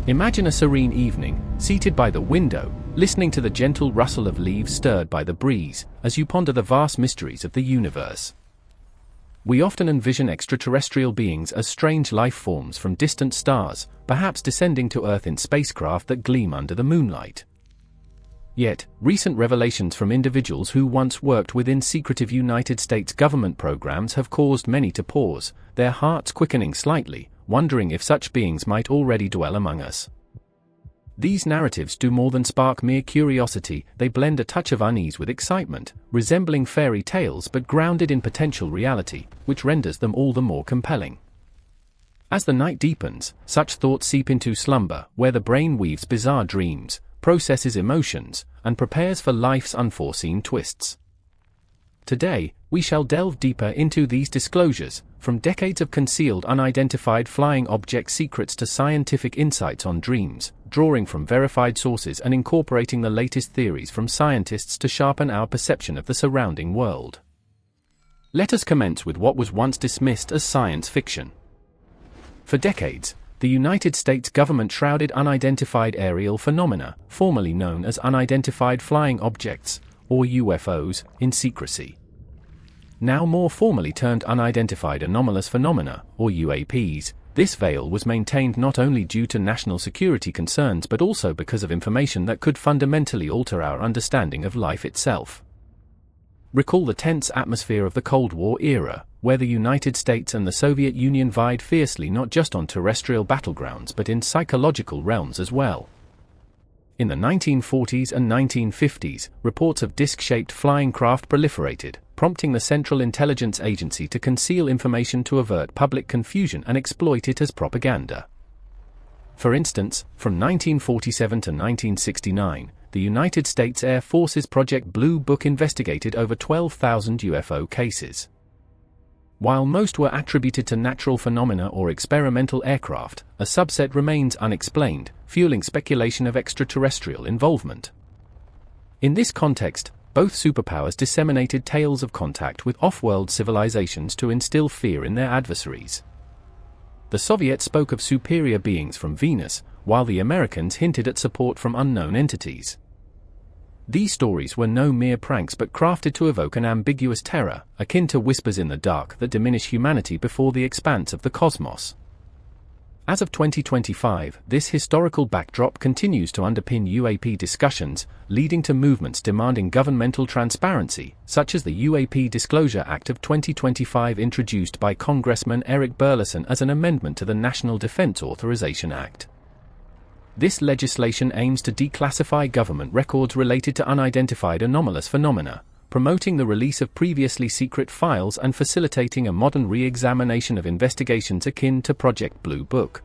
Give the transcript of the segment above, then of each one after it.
Imagine a serene evening, seated by the window, listening to the gentle rustle of leaves stirred by the breeze, as you ponder the vast mysteries of the universe. We often envision extraterrestrial beings as strange life forms from distant stars, perhaps descending to Earth in spacecraft that gleam under the moonlight. Yet, recent revelations from individuals who once worked within secretive United States government programs have caused many to pause, their hearts quickening slightly, wondering if such beings might already dwell among us. These narratives do more than spark mere curiosity, they blend a touch of unease with excitement, resembling fairy tales but grounded in potential reality, which renders them all the more compelling. As the night deepens, such thoughts seep into slumber, where the brain weaves bizarre dreams, processes emotions, and prepares for life's unforeseen twists. Today, we shall delve deeper into these disclosures, from decades of concealed unidentified flying object secrets to scientific insights on dreams, drawing from verified sources and incorporating the latest theories from scientists to sharpen our perception of the surrounding world. Let us commence with what was once dismissed as science fiction. For decades, the United States government shrouded unidentified aerial phenomena, formerly known as unidentified flying objects, or UFOs, in secrecy. Now more formally termed unidentified anomalous phenomena, or UAPs, this veil was maintained not only due to national security concerns but also because of information that could fundamentally alter our understanding of life itself. Recall the tense atmosphere of the Cold War era, where the United States and the Soviet Union vied fiercely not just on terrestrial battlegrounds but in psychological realms as well. In the 1940s and 1950s, reports of disc-shaped flying craft proliferated, prompting the Central Intelligence Agency to conceal information to avert public confusion and exploit it as propaganda. For instance, from 1947 to 1969, the United States Air Force's Project Blue Book investigated over 12,000 UFO cases. While most were attributed to natural phenomena or experimental aircraft, a subset remains unexplained, fueling speculation of extraterrestrial involvement. In this context, both superpowers disseminated tales of contact with off-world civilizations to instill fear in their adversaries. The Soviets spoke of superior beings from Venus, while the Americans hinted at support from unknown entities. These stories were no mere pranks but crafted to evoke an ambiguous terror, akin to whispers in the dark that diminish humanity before the expanse of the cosmos. As of 2025, this historical backdrop continues to underpin UAP discussions, leading to movements demanding governmental transparency, such as the UAP Disclosure Act of 2025 introduced by Congressman Eric Burleson as an amendment to the National Defense Authorization Act. This legislation aims to declassify government records related to unidentified anomalous phenomena, promoting the release of previously secret files and facilitating a modern re-examination of investigations akin to Project Blue Book.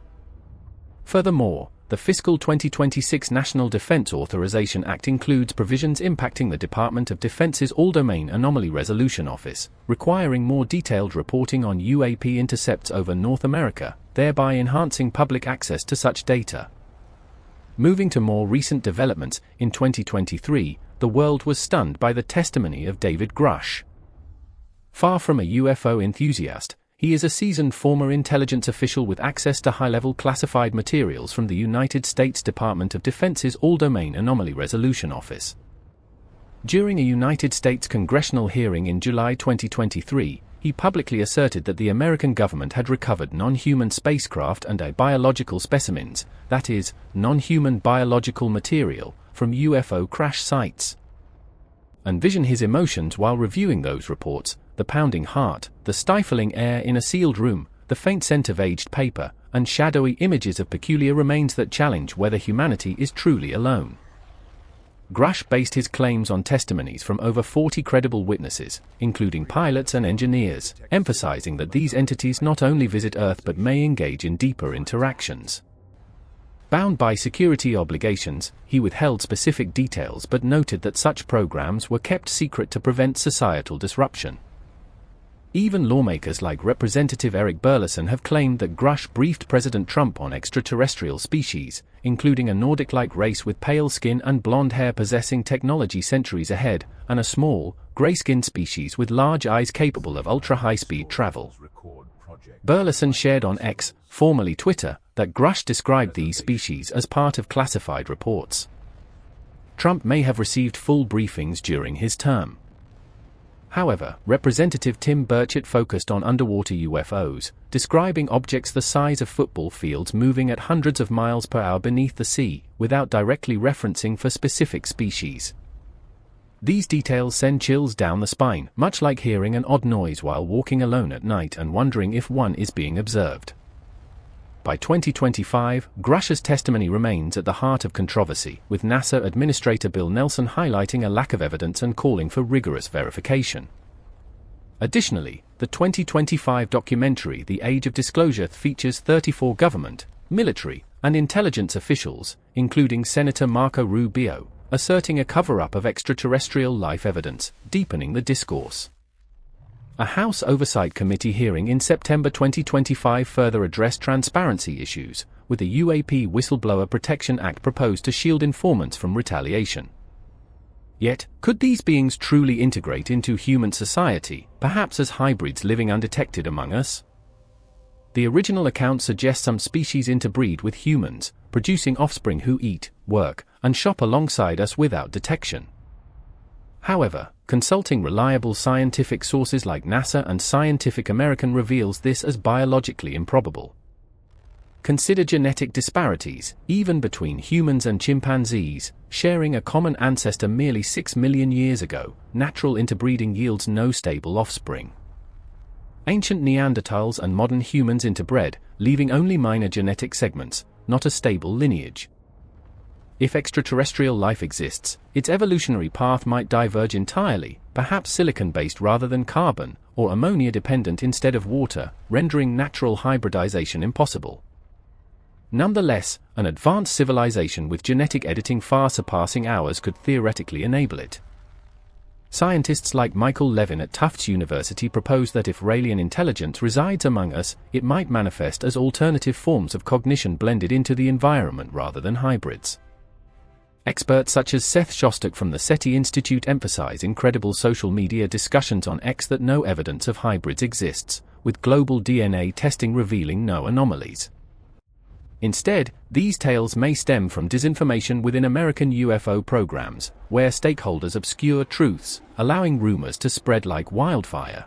Furthermore, the fiscal 2026 National Defense Authorization Act includes provisions impacting the Department of Defense's All-Domain Anomaly Resolution Office, requiring more detailed reporting on UAP intercepts over North America, thereby enhancing public access to such data. Moving to more recent developments, in 2023, the world was stunned by the testimony of David Grush. Far from a UFO enthusiast, he is a seasoned former intelligence official with access to high-level classified materials from the United States Department of Defense's All-Domain Anomaly Resolution Office. During a United States congressional hearing in July 2023, he publicly asserted that the American government had recovered non-human spacecraft and biological specimens, that is, non-human biological material, from UFO crash sites. Envision his emotions while reviewing those reports: the pounding heart, the stifling air in a sealed room, the faint scent of aged paper, and shadowy images of peculiar remains that challenge whether humanity is truly alone. Grush based his claims on testimonies from over 40 credible witnesses, including pilots and engineers, emphasizing that these entities not only visit Earth but may engage in deeper interactions. Bound by security obligations, he withheld specific details but noted that such programs were kept secret to prevent societal disruption. Even lawmakers like Representative Eric Burleson have claimed that Grush briefed President Trump on extraterrestrial species, including a Nordic-like race with pale skin and blonde hair possessing technology centuries ahead, and a small, gray-skinned species with large eyes capable of ultra-high-speed travel. Burleson shared on X, formerly Twitter, that Grush described these species as part of classified reports. Trump may have received full briefings during his term. However, Representative Tim Burchett focused on underwater UFOs, describing objects the size of football fields moving at hundreds of miles per hour beneath the sea, without directly referencing for specific species. These details send chills down the spine, much like hearing an odd noise while walking alone at night and wondering if one is being observed. By 2025, Grush's testimony remains at the heart of controversy, with NASA Administrator Bill Nelson highlighting a lack of evidence and calling for rigorous verification. Additionally, the 2025 documentary The Age of Disclosure features 34 government, military, and intelligence officials, including Senator Marco Rubio, asserting a cover-up of extraterrestrial life evidence, deepening the discourse. A House Oversight Committee hearing in September 2025 further addressed transparency issues, with the UAP Whistleblower Protection Act proposed to shield informants from retaliation. Yet, could these beings truly integrate into human society, perhaps as hybrids living undetected among us? The original account suggests some species interbreed with humans, producing offspring who eat, work, and shop alongside us without detection. However, consulting reliable scientific sources like NASA and Scientific American reveals this as biologically improbable. Consider genetic disparities, even between humans and chimpanzees, sharing a common ancestor merely 6 million years ago. Natural interbreeding yields no stable offspring. Ancient Neanderthals and modern humans interbred, leaving only minor genetic segments, not a stable lineage. If extraterrestrial life exists, its evolutionary path might diverge entirely, perhaps silicon-based rather than carbon, or ammonia-dependent instead of water, rendering natural hybridization impossible. Nonetheless, an advanced civilization with genetic editing far surpassing ours could theoretically enable it. Scientists like Michael Levin at Tufts University propose that if alien intelligence resides among us, it might manifest as alternative forms of cognition blended into the environment rather than hybrids. Experts such as Seth Shostak from the SETI Institute emphasize incredible social media discussions on X that no evidence of hybrids exists, with global DNA testing revealing no anomalies. Instead, these tales may stem from disinformation within American UFO programs, where stakeholders obscure truths, allowing rumors to spread like wildfire.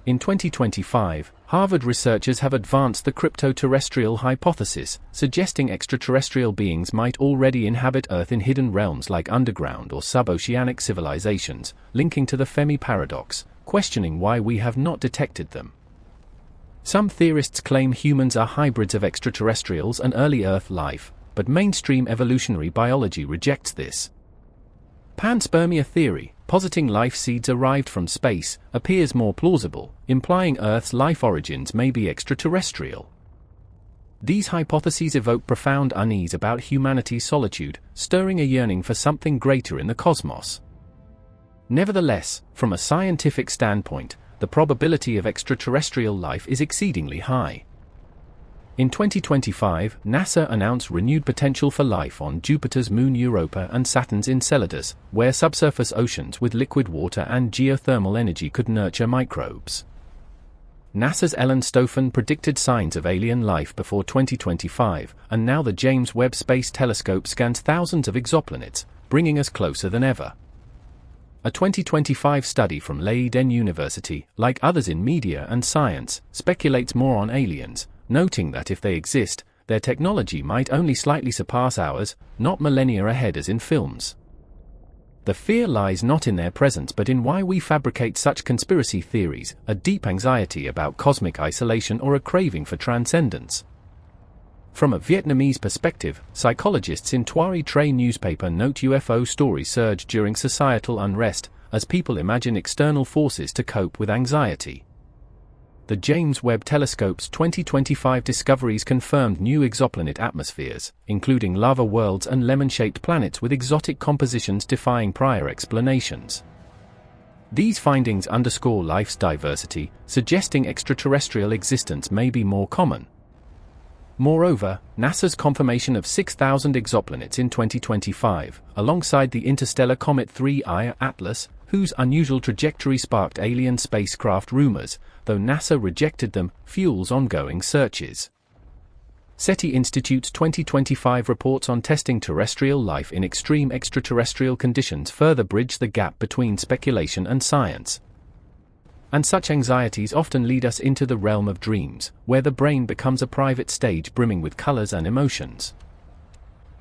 In 2025, Harvard researchers have advanced the crypto-terrestrial hypothesis, suggesting extraterrestrial beings might already inhabit Earth in hidden realms like underground or suboceanic civilizations, linking to the Fermi paradox, questioning why we have not detected them. Some theorists claim humans are hybrids of extraterrestrials and early Earth life, but mainstream evolutionary biology rejects this. Panspermia theory, positing life seeds arrived from space, appears more plausible, implying Earth's life origins may be extraterrestrial. These hypotheses evoke profound unease about humanity's solitude, stirring a yearning for something greater in the cosmos. Nevertheless, from a scientific standpoint, the probability of extraterrestrial life is exceedingly high. In 2025, NASA announced renewed potential for life on Jupiter's moon Europa and Saturn's Enceladus, where subsurface oceans with liquid water and geothermal energy could nurture microbes. NASA's Ellen Stofan predicted signs of alien life before 2025, and now the James Webb Space Telescope scans thousands of exoplanets, bringing us closer than ever. A 2025 study from Leiden University, like others in media and science, speculates more on aliens, noting that if they exist, their technology might only slightly surpass ours, not millennia ahead as in films. The fear lies not in their presence but in why we fabricate such conspiracy theories, a deep anxiety about cosmic isolation or a craving for transcendence. From a Vietnamese perspective, psychologists in Tory Tray newspaper note UFO stories surge during societal unrest, as people imagine external forces to cope with anxiety. The James Webb Telescope's 2025 discoveries confirmed new exoplanet atmospheres, including lava worlds and lemon-shaped planets with exotic compositions defying prior explanations. These findings underscore life's diversity, suggesting extraterrestrial existence may be more common. Moreover, NASA's confirmation of 6,000 exoplanets in 2025, alongside the interstellar comet 3I Atlas, whose unusual trajectory sparked alien spacecraft rumors, though NASA rejected them, fuels ongoing searches. SETI Institute's 2025 reports on testing terrestrial life in extreme extraterrestrial conditions further bridge the gap between speculation and science. And such anxieties often lead us into the realm of dreams, where the brain becomes a private stage brimming with colors and emotions.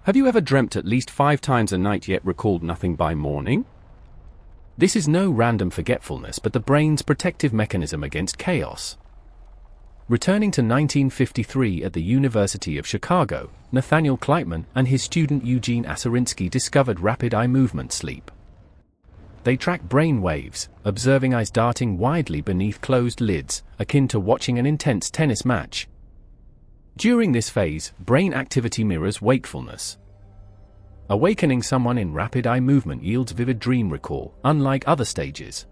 Have you ever dreamt at least 5 times a night yet recalled nothing by morning? This is no random forgetfulness but the brain's protective mechanism against chaos. Returning to 1953 at the University of Chicago, Nathaniel Kleitman and his student Eugene Aserinsky discovered rapid eye movement sleep. They track brain waves, observing eyes darting widely beneath closed lids, akin to watching an intense tennis match. During this phase, brain activity mirrors wakefulness. Awakening someone in rapid eye movement yields vivid dream recall, unlike other stages.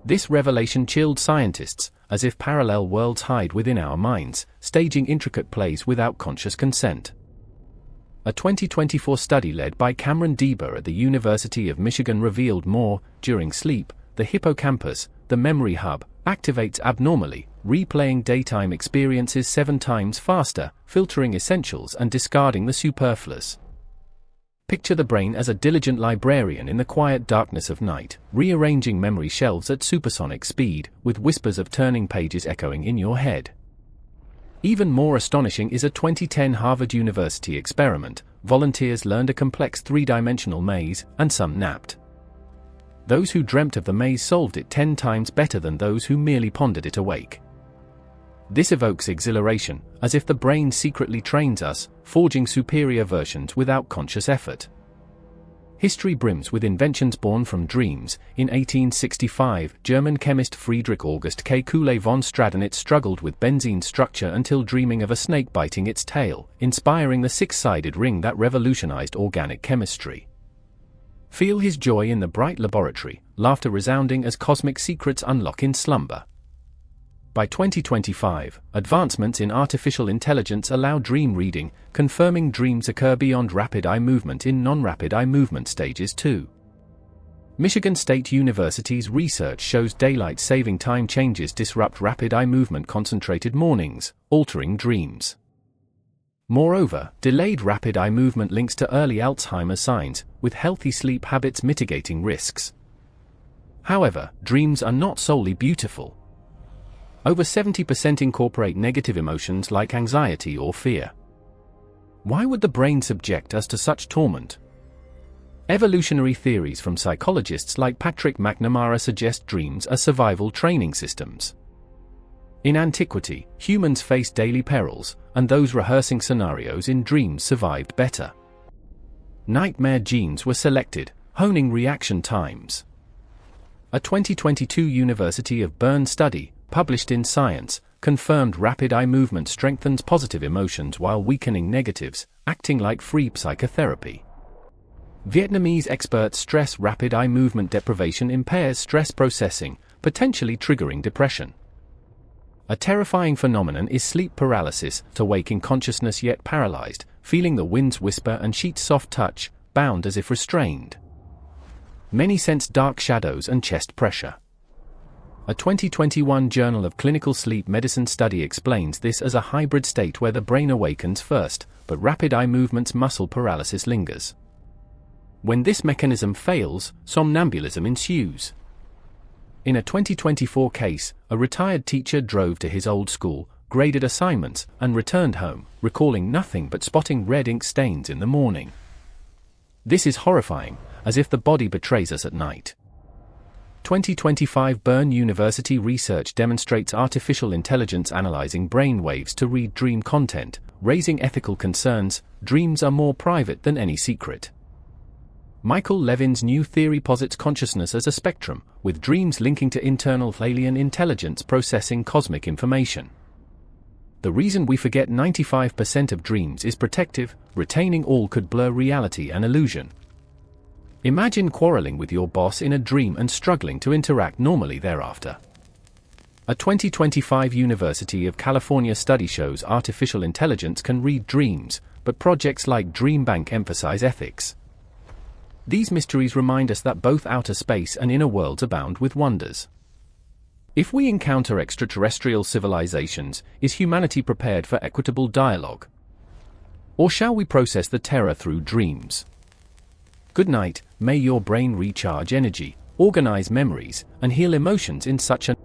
This revelation chilled scientists, as if parallel worlds hide within our minds, staging intricate plays without conscious consent. A 2024 study led by Cameron Dieber at the University of Michigan revealed more. During sleep, the hippocampus, the memory hub, activates abnormally, replaying daytime experiences 7 times faster, filtering essentials and discarding the superfluous. Picture the brain as a diligent librarian in the quiet darkness of night, rearranging memory shelves at supersonic speed, with whispers of turning pages echoing in your head. Even more astonishing is a 2010 Harvard University experiment. Volunteers learned a complex 3-dimensional maze, and some napped. Those who dreamt of the maze solved it 10 times better than those who merely pondered it awake. This evokes exhilaration, as if the brain secretly trains us, forging superior versions without conscious effort. History brims with inventions born from dreams. In 1865, German chemist Friedrich August Kekulé von Stradonitz struggled with benzene's structure until dreaming of a snake biting its tail, inspiring the 6-sided ring that revolutionized organic chemistry. Feel his joy in the bright laboratory, laughter resounding as cosmic secrets unlock in slumber. By 2025, advancements in artificial intelligence allow dream reading, confirming dreams occur beyond rapid eye movement in non-rapid eye movement stages too. Michigan State University's research shows daylight saving time changes disrupt rapid eye movement concentrated mornings, altering dreams. Moreover, delayed rapid eye movement links to early Alzheimer's signs, with healthy sleep habits mitigating risks. However, dreams are not solely beautiful. Over 70% incorporate negative emotions like anxiety or fear. Why would the brain subject us to such torment? Evolutionary theories from psychologists like Patrick McNamara suggest dreams are survival training systems. In antiquity, humans faced daily perils, and those rehearsing scenarios in dreams survived better. Nightmare genes were selected, honing reaction times. A 2022 University of Bern study, published in Science, confirmed rapid eye movement strengthens positive emotions while weakening negatives, acting like free psychotherapy. Vietnamese experts stress rapid eye movement deprivation impairs stress processing, potentially triggering depression. A terrifying phenomenon is sleep paralysis, to wake in consciousness yet paralyzed, feeling the wind's whisper and sheet's soft touch, bound as if restrained. Many sense dark shadows and chest pressure. A 2021 Journal of Clinical Sleep Medicine study explains this as a hybrid state where the brain awakens first, but rapid eye movement's muscle paralysis lingers. When this mechanism fails, somnambulism ensues. In a 2024 case, a retired teacher drove to his old school, graded assignments, and returned home, recalling nothing but spotting red ink stains in the morning. This is horrifying, as if the body betrays us at night. 2025 Bern University research demonstrates artificial intelligence analyzing brain waves to read dream content, raising ethical concerns. Dreams are more private than any secret. Michael Levin's new theory posits consciousness as a spectrum, with dreams linking to internal alien intelligence processing cosmic information. The reason we forget 95% of dreams is protective. Retaining all could blur reality and illusion. Imagine quarreling with your boss in a dream and struggling to interact normally thereafter. A 2025 University of California study shows artificial intelligence can read dreams, but projects like DreamBank emphasize ethics. These mysteries remind us that both outer space and inner worlds abound with wonders. If we encounter extraterrestrial civilizations, is humanity prepared for equitable dialogue? Or shall we process the terror through dreams? Good night, may your brain recharge energy, organize memories, and heal emotions in such a